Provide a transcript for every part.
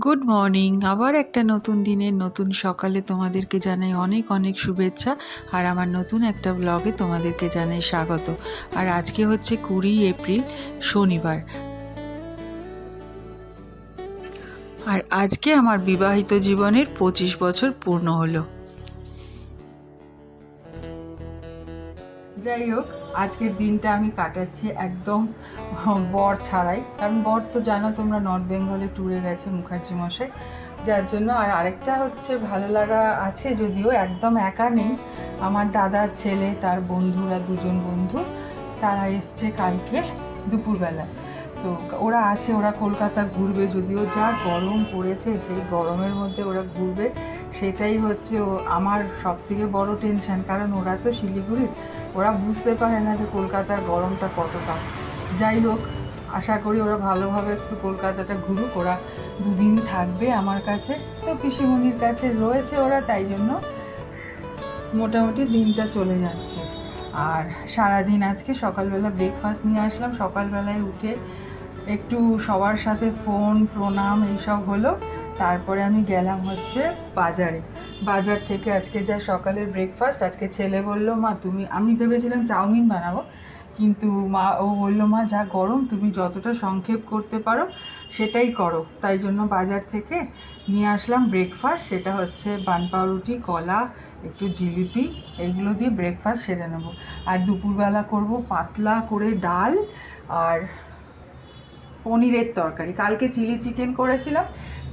Good morning. আবার একটা নতুন দিনের নতুন সকালে তোমাদেরকে জানাই অনেক অনেক শুভেচ্ছা। আর আমার নতুন একটা ব্লগে তোমাদেরকে জানাই স্বাগত। আর আজকে হচ্ছে 20 এপ্রিল, শনিবার। আর আজকে আমার বিবাহিত জীবনের 25 বছর পূর্ণ হলো। যাই হোক, আজকের দিনটা আমি কাটাচ্ছি একদম বর ছাড়াই, কারণ বর তো জানো তোমরা নর্থ বেঙ্গলে ট্যুরে গেছে মুখার্জি মশাই, যার জন্য। আর আরেকটা হচ্ছে ভালো লাগা আছে, যদিও একদম একা নেই, আমার দাদার ছেলে তার বন্ধুরা, দুজন বন্ধু, তারা এসছে কালকে দুপুরবেলা। তো ওরা আছে, ওরা কলকাতা ঘুরবে, যদিও যা গরম পড়েছে সেই গরমের মধ্যে ওরা ঘুরবে, সেটাই হচ্ছে আমার সবথেকে বড় টেনশন। কারণ ওরা তো শিলিগুড়ির, ওরা বুঝতে পারে না যে কলকাতার গরমটা কতটা। যাই হোক, আশা করি ওরা ভালোভাবে একটু কলকাতাটা ঘুরুক। ওরা দুদিন থাকবে আমার কাছে, তো পিসিমণির কাছে রয়েছে ওরা, তাই জন্য মোটামুটি দিনটা চলে যাচ্ছে। আর সারাদিন আজকে সকালবেলা ব্রেকফাস্ট নিয়ে আসলাম, সকালবেলায় উঠে একটু সবার সাথে ফোন প্রণাম এইসব হলো। তারপরে আমি গেলাম হচ্ছে বাজারে। বাজার থেকে আজকে যা সকালের ব্রেকফাস্ট, আজকে ছেলে বলল, মা তুমি, আমি ভেবেছিলাম চাউমিন বানাবো, কিন্তু ও বললো, মা যা গরম, তুমি যতটা সংক্ষেপ করতে পারো সেটাই করো। তাই জন্য বাজার থেকে নিয়ে আসলাম ব্রেকফাস্ট, সেটা হচ্ছে বান পাউরুটি, কলা, একটু জিলিপি, এইগুলো দিয়ে ব্রেকফাস্ট সেরে নেবো। আর দুপুরবেলা করব পাতলা করে ডাল আর পনিরের তরকারি। কালকে চিলি চিকেন করেছিলাম,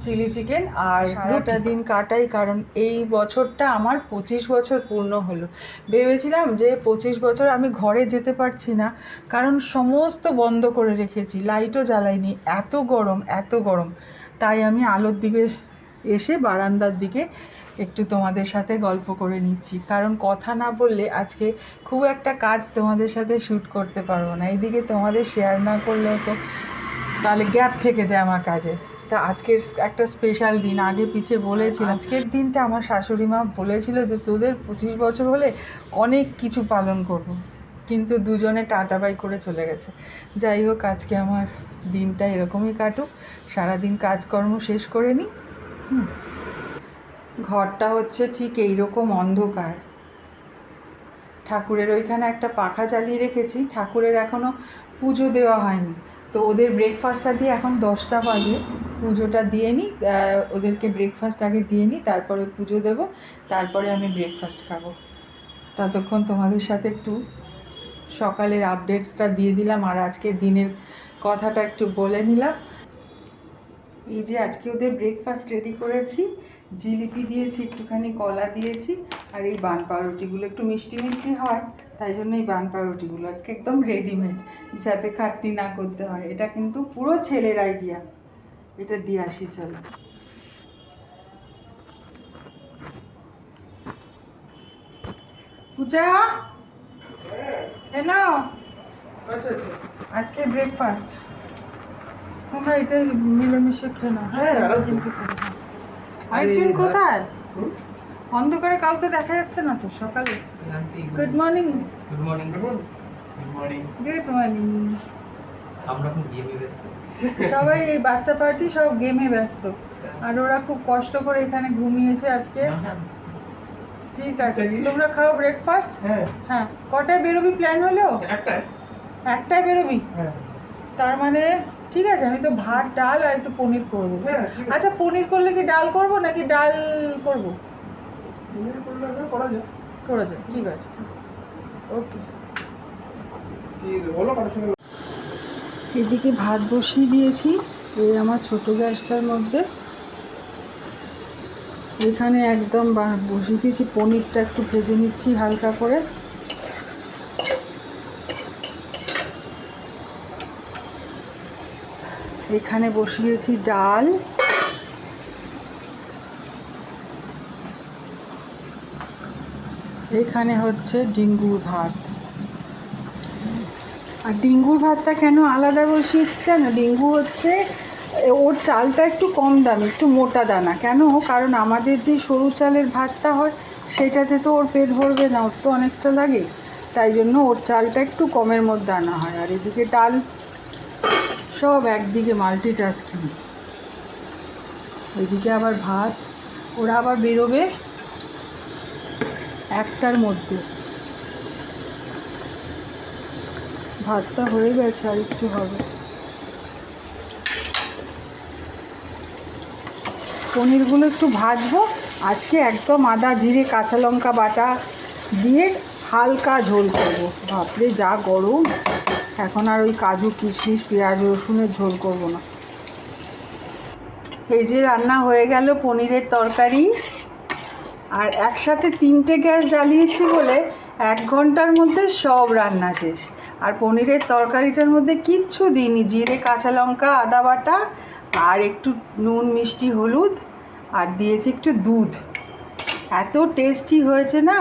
চিলি চিকেন আর সারাটা দিন কাটাই, কারণ এই বছরটা আমার 25 বছর পূর্ণ হলো। ভেবেছিলাম যে 25 বছর আমি ঘরে যেতে পারছি না, কারণ সমস্ত বন্ধ করে রেখেছি, লাইটও জ্বালাইনি, এত গরম এত গরম। তাই আমি আলোর দিকে এসে বারান্দার দিকে একটু তোমাদের সাথে গল্প করে নিচ্ছি, কারণ কথা না বললে আজকে খুব একটা কাজ তোমাদের সাথে শ্যুট করতে পারবো না। এইদিকে তোমাদের শেয়ার না করলেও তো তাহলে গ্যাপ থেকে যায় আমার কাজে। তা আজকের একটা স্পেশাল দিন, আগে পিছে বলেছিলাম। আজকের দিনটা আমার শাশুড়ি মা বলেছিল যে তোদের 25 বছর হলে অনেক কিছু পালন করব, কিন্তু দুজনে টাটা বাই করে চলে গেছে। যাই হোক, আজকে আমার দিনটা এরকমই কাটুক, সারাদিন কাজকর্ম শেষ করে নিই। ঘরটা হচ্ছে ঠিক এইরকম অন্ধকার। ঠাকুরের ওইখানে একটা পাখা চালিয়ে রেখেছি, ঠাকুরের এখনও পুজো দেওয়া হয়নি। তো ওদের ব্রেকফাস্টটা দিয়ে, এখন 10টা বাজে, পুজোটা দিয়ে নিই, ওদেরকে ব্রেকফাস্ট আগে দিয়ে নিই, তারপরে পুজো দেব, তারপরে আমি ব্রেকফাস্ট খাবো। ততক্ষণ তোমাদের সাথে একটু সকালের আপডেটসটা দিয়ে দিলাম, আর আজকে দিনের কথাটা একটু বলে নিলাম। এই যে আজকে ওদের ব্রেকফাস্ট রেডি করেছি, জিলিপি দিয়েছি, একটুখানি কলা দিয়েছি, আর এই বান পাউরুটিগুলো একটু মিষ্টি মিষ্টি হয়, তাই জন্য এই বান পাউরুটিগুলো আজকে একদম রেডিমেড, যাতে খাটনি না করতে হয়। এটা কিন্তু পুরো ছেলের আইডিয়া। এটা দিয়ে আসি, চলো। পূজা, হ্যালো, আজকে ব্রেকফাস্ট তোমরা এটা মিলেমিশে খেয়ে নাও। হ্যাঁ, আরেকজন কোথায়? অন্ধকারে কাউকে দেখা যাচ্ছে না তো সকালে। Good morning. Good morning. Good morning. Good morning. আমরা এখন গেমে ব্যস্ত। সবাই এই বাচ্চা পার্টি সব গেমে ব্যস্ত, আর ওরা খুব কষ্ট করে এখানে ঘুমিয়েছে আজকে। ঠিক আছে, তোমরা খাও ব্রেকফাস্ট। হ্যাঁ হ্যাঁ, কটায় বেরোবি প্ল্যান হলো? একটায় বেরোবি? হ্যাঁ। তার মানে ঠিক আছে, আমি তো ভাত ডাল আর একটু পনির করবো। হ্যাঁ, আচ্ছা, পনির করলে কি ডাল করবো নাকি ডাল করবো? পনির করলে করা যায়। করা যায়, ঠিক আছে, ওকে। কি বলো কারোর সঙ্গে? এদিকে ভাত বসিয়ে দিয়েছি এই আমার ছোট গ্যাসটার মধ্যে। এখানে একদম বসিয়ে দিয়েছি, পনিরটা একটু ভেজে নিচ্ছি হালকা করে। এখানে বসিয়েছি ডাল, এখানে হচ্ছে ডিঙ্গুর ভাত। আর ডিঙ্গুর ভাতটা কেন আলাদা বসিয়েছি জানো? ডিঙ্গু হচ্ছে, ওর চালটা একটু কম দাম, একটু মোটা দানা। কেন? কারণ আমাদের যে সরু চালের ভাতটা হয় সেটাতে তো ওর পেট ভরবে না, ওর তো অনেকটা লাগে, তাই জন্য ওর চালটা একটু কমের মধ্যে আনা হয়। আর এদিকে ডাল, সব একদিকে মাল্টিটাস্কিং। এদিকে আবার ভাত, ওরা আবার বেরোবে 1টার মধ্যে। ভাতটা হয়ে গেছে, আর একটু হবে। পনিরগুলো একটু ভাজবো আজকে, একদম আদা জিরে কাঁচা লঙ্কা বাটা দিয়ে হালকা ঝোল করবো। বাপরে যা গরম, এখন আর ওই কাজু কিশমিশ পেঁয়াজ রসুনের ঝোল করবো না। এই যে রান্না হয়ে গেল পনিরের তরকারি, আর একসাথে 3টে গ্যাস জ্বালিয়েছি বলে 1 ঘন্টার মধ্যে সব রান্না শেষ। আর পনিরের তরকারিটার মধ্যে কিচ্ছু দিইনি, জিরে কাঁচা লঙ্কা আদা বাটা আর একটু নুন মিষ্টি হলুদ, আর দিয়েছি একটু দুধ। এত টেস্টি হয়েছে না।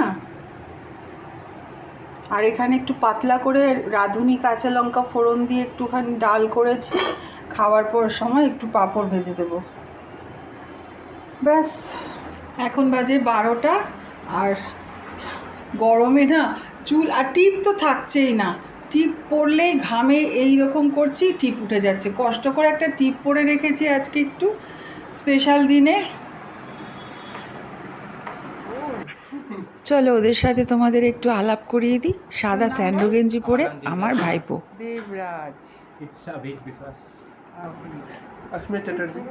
আর এখানে একটু পাতলা করে রাঁধুনি কাঁচা লঙ্কা ফোড়ন দিয়ে একটুখানি ডাল করেছি, খাওয়ার পর সময় একটু পাঁপড় ভেজে দেবো। ব্যাস, এখন বাজে 12টা। আর গরমে না চুল, আর টিপ তো থাকছেই না। টিপ পরলেই ঘামে এই রকম করছি, টিপ উঠে যাচ্ছে। কষ্ট করে একটা টিপ পরে রেখেছি আজকে একটু স্পেশাল দিনে। চলো ওদের সাথে তোমাদের একটু আলাপ করিয়ে দিই। সাদা স্যান্ডো গেঞ্জি পরে আমার ভাইপো দেবরাজ। ইটস আ বিগ বিশ্বাস। অশ্মি চ্যাটার্জি।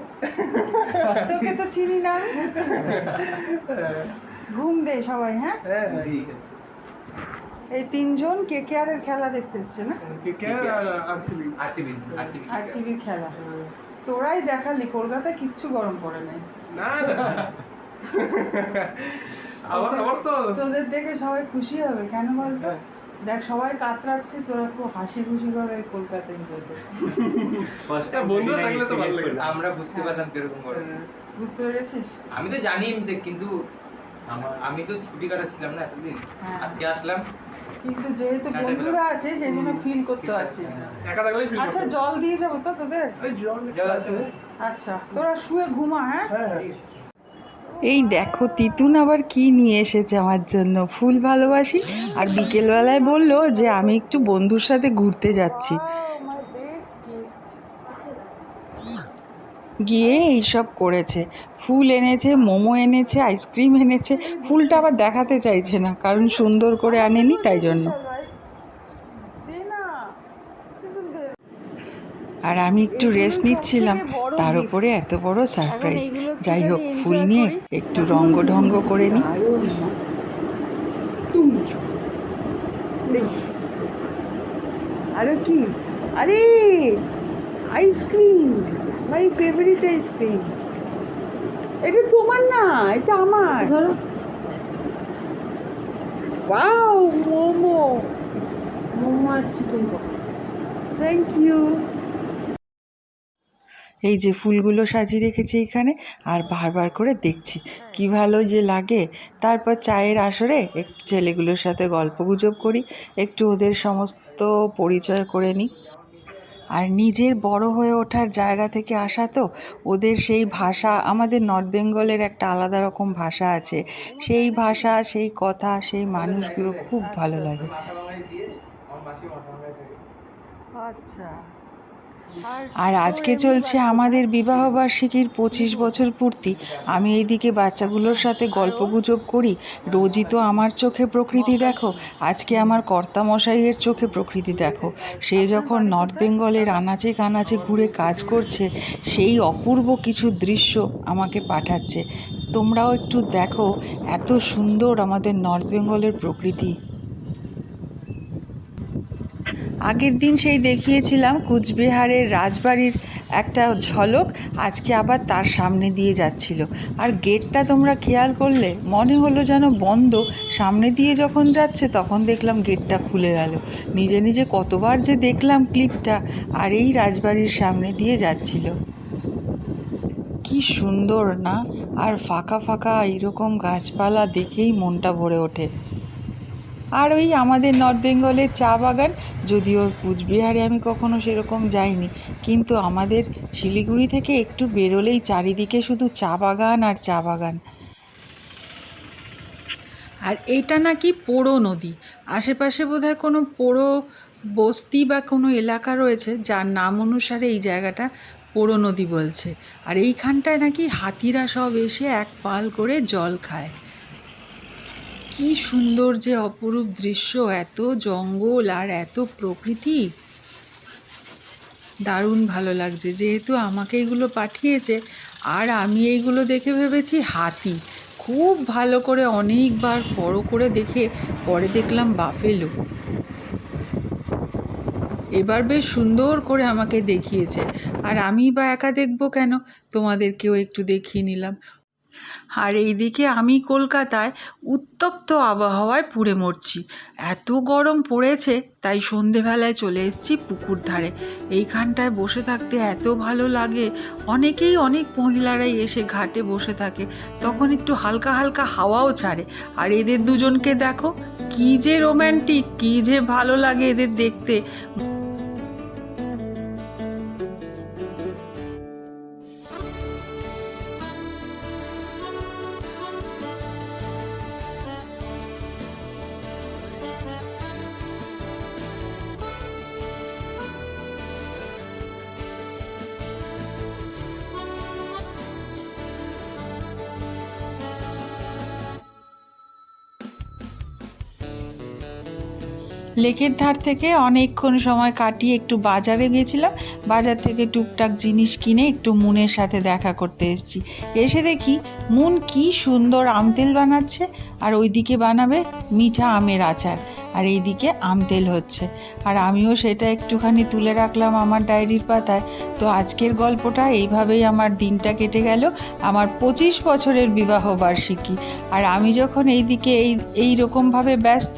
তোকে তো চিনি না আমি। ঘুম দে সবাই। হ্যাঁ ঠিক আছে। এই 3জন কেকেআরের খেলা দেখতে এসছে না? কেকেআর আর আরসিবি। আরসিবির খেলা তোরাই দেখালি, কলকাতায় কিচ্ছু গরম পড়ে নাই। না না, আবার তো তোদের দেখে সবাই খুশি হবে, কেন বলতো? দেখ সবাই কাতরাচ্ছে, তোরা খুব হাসি খুশি ভাবে কলকাতায় এনজয় করছিস। বন্ধু থাকলে তো ভালো লাগে। আমরা বুঝতে পারলাম কিরকম গরম। বুঝতে পেরেছিস? আমি তো জানি কিন্তু আমি তো ছুটি কাটাচ্ছিলাম না এতদিন, হ্যাঁ। আজকে আসলাম। কিন্তু যেহেতু বন্ধুরা আছে সেই জন্য ফিল করতে পারছিস না। একা থাকলেই ফিল আচ্ছা জল দিয়ে যাবো তো তোদের? এই জল আছে? আচ্ছা তোরা শুয়ে ঘুমা। হ্যাঁ হ্যাঁ এই দেখো তিতুন আবার কি নিয়ে এসেছে আমার জন্য, ফুল ভালোবাসি। আর বিকেলবেলায় বললো যে আমি একটু বন্ধুর সাথে ঘুরতে যাচ্ছি, গিয়ে এইসব করেছে। ফুল এনেছে, মোমো এনেছে, আইসক্রিম এনেছে। ফুলটা আবার দেখাতে চাইছে না, কারণ সুন্দর করে আনেনি, তাই জন্য। আর আমি একটু রেস্ট নিচ্ছিলাম, তার উপরে এত বড় সারপ্রাইজ। যাই হোক, ফুল নিয়ে একটু রঙ্গ ঢঙ্গ করে নিই। আরে কি, আরে আইসক্রিম, মাই ফেভারিট আইসক্রিম। এটা তোমার না, এটা আমার। ওয়াও, মোমো আর চিকেন পকোড়া, থ্যাংক ইউ। এই যে ফুলগুলো সাজিয়ে রেখেছি এখানে, আর বারবার করে দেখছি কি ভালো যে লাগে। তারপর চায়ের আসরে একটু ছেলেগুলোর সাথে গল্পগুজব করি, একটু ওদের সমস্ত পরিচয় করে নিই। আর নিজের বড় হয়ে ওঠার জায়গা থেকে আসা তো, ওদের সেই ভাষা, আমাদের নর্থ বেঙ্গলের একটা আলাদা রকম ভাষা আছে, সেই ভাষা, সেই কথা, সেই মানুষগুলো খুব ভালো লাগে। আচ্ছা, আর আজকে চলছে আমাদের বিবাহবার্ষিকীর 25 বছর পূর্তি। আমি এইদিকে বাচ্চাগুলোর সাথে গল্পগুজব করি। রোজই তো আমার চোখে প্রকৃতি দেখো, আজকে আমার কর্তামশাইয়ের চোখে প্রকৃতি দেখো। সে যখন নর্থ বেঙ্গলের আনাচে কানাচে ঘুরে কাজ করছে, সেই অপূর্ব কিছু দৃশ্য আমাকে পাঠাচ্ছে। তোমরাও একটু দেখো, এত সুন্দর আমাদের নর্থ বেঙ্গলের প্রকৃতি। আগের দিন সেই দেখিয়েছিলাম কুচবিহারের রাজবাড়ির একটা ঝলক, আজকে আবার তার সামনে দিয়ে যাচ্ছিল। আর গেটটা তোমরা খেয়াল করলে, মনে হলো যেন বন্ধ, সামনে দিয়ে যখন যাচ্ছে তখন দেখলাম গেটটা খুলে গেল। নিজে নিজে কতবার যে দেখলাম ক্লিপটা, আর এই রাজবাড়ির সামনে দিয়ে যাচ্ছিল। কি সুন্দর না? আর ফাঁকা ফাঁকা এইরকম গাছপালা দেখেই মনটা ভরে ওঠে। আর ওই আমাদের নর্থ বেঙ্গলের চা বাগান, যদিও কুচবিহারে আমি কখনো সেরকম যাইনি, কিন্তু আমাদের শিলিগুড়ি থেকে একটু বেরোলেই চারিদিকে শুধু চা বাগান আর চা বাগান। আর এটা নাকি পোড়ো নদী, আশেপাশে বোধহয় কোনো পোড়ো বস্তি বা কোনো এলাকা রয়েছে, যার নাম অনুসারে এই জায়গাটা পোড়ো নদী বলছে। আর এইখানটায় নাকি হাতিরা সব এসে এক পাল করে জল খায়। কি সুন্দর যে অপরূপ দৃশ্য, এত জঙ্গল আর এত প্রকৃতি, দারুণ ভালো লাগছে। যেহেতু আমাকে এগুলো পাঠিয়েছে আর আমি এইগুলো দেখে ভেবেছি হাতি, খুব ভালো করে অনেকবার বড় করে দেখে পরে দেখলাম বাফেলো। এবার বেশ সুন্দর করে আমাকে দেখিয়েছে, আর আমি বা একা দেখবো কেন, তোমাদেরকেও একটু দেখিয়ে নিলাম। আর এইদিকে আমি কলকাতায় উত্তপ্ত আবহাওয়ায় পুড়ে মরছি, এত গরম পড়েছে, তাই সন্ধেবেলায় চলে এসেছি পুকুর ধারে। এইখানটায় বসে থাকতে এত ভালো লাগে। অনেক মহিলারাই এসে ঘাটে বসে থাকে, তখন একটু হালকা হালকা হাওয়াও ছাড়ে। আর এদের দুজনকে দেখো, কি যে রোম্যান্টিক, কি যে ভালো লাগে এদের দেখতে। লেকের ধার থেকে অনেকক্ষণ সময় কাটিয়ে একটু বাজারে গেছিলাম। বাজার থেকে টুকটাক জিনিস কিনে একটু মুনের সাথে দেখা করতে এসেছি। এসে দেখি মুন কি সুন্দর আম তেল বানাচ্ছে, আর ওইদিকে বানাবে মিঠা আমের আচার, আর এইদিকে আম তেল হচ্ছে। আর আমিও সেটা একটুখানি তুলে রাখলাম আমার ডায়েরির পাতায়। তো আজকের গল্পটা এইভাবেই আমার দিনটা কেটে গেল, আমার 25 বছরের বিবাহ বার্ষিকী। আর আমি যখন এইদিকে এই রকমভাবে ব্যস্ত,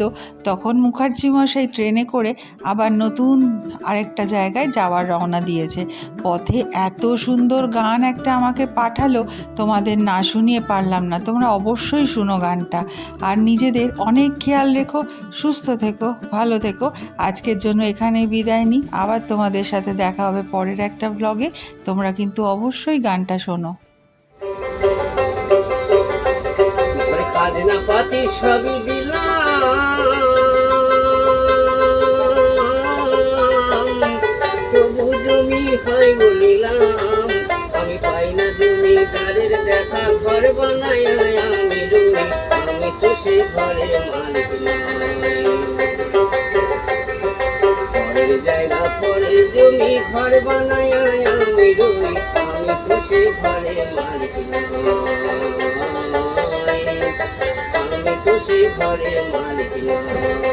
তখন মুখার্জি মশাই ট্রেনে করে আবার নতুন আরেকটা জায়গায় যাওয়ার রওনা দিয়েছে। পথে এত সুন্দর গান একটা আমাকে পাঠালো, তোমাদের না শুনিয়ে পারলাম না। তোমরা অবশ্যই শুনো গানটা। আর নিজেদের অনেক খেয়াল রেখো, সুস্থ থেকো, ভালো থেকো। আজকের জন্য এখানেই বিদায় নিই, আবার তোমাদের সাথে দেখা হবে পরের একটা ব্লগে। তোমরা কিন্তু অবশ্যই গানটা শোনো। খাজনা পাতি সবই দিলাম, তবু জমি হয় বলিলাম। আমি পাই না জমিদারের দেখা, ঘর বানাই আমি রুই, আমি তো সেই ঘরের মালিক নই। পরের জায়গা পরের জমি, ঘর বানাই আমি রুই, আমি তো সেই ঘরের মালিক নই, আমি তো সেই ঘরের মালিক নই।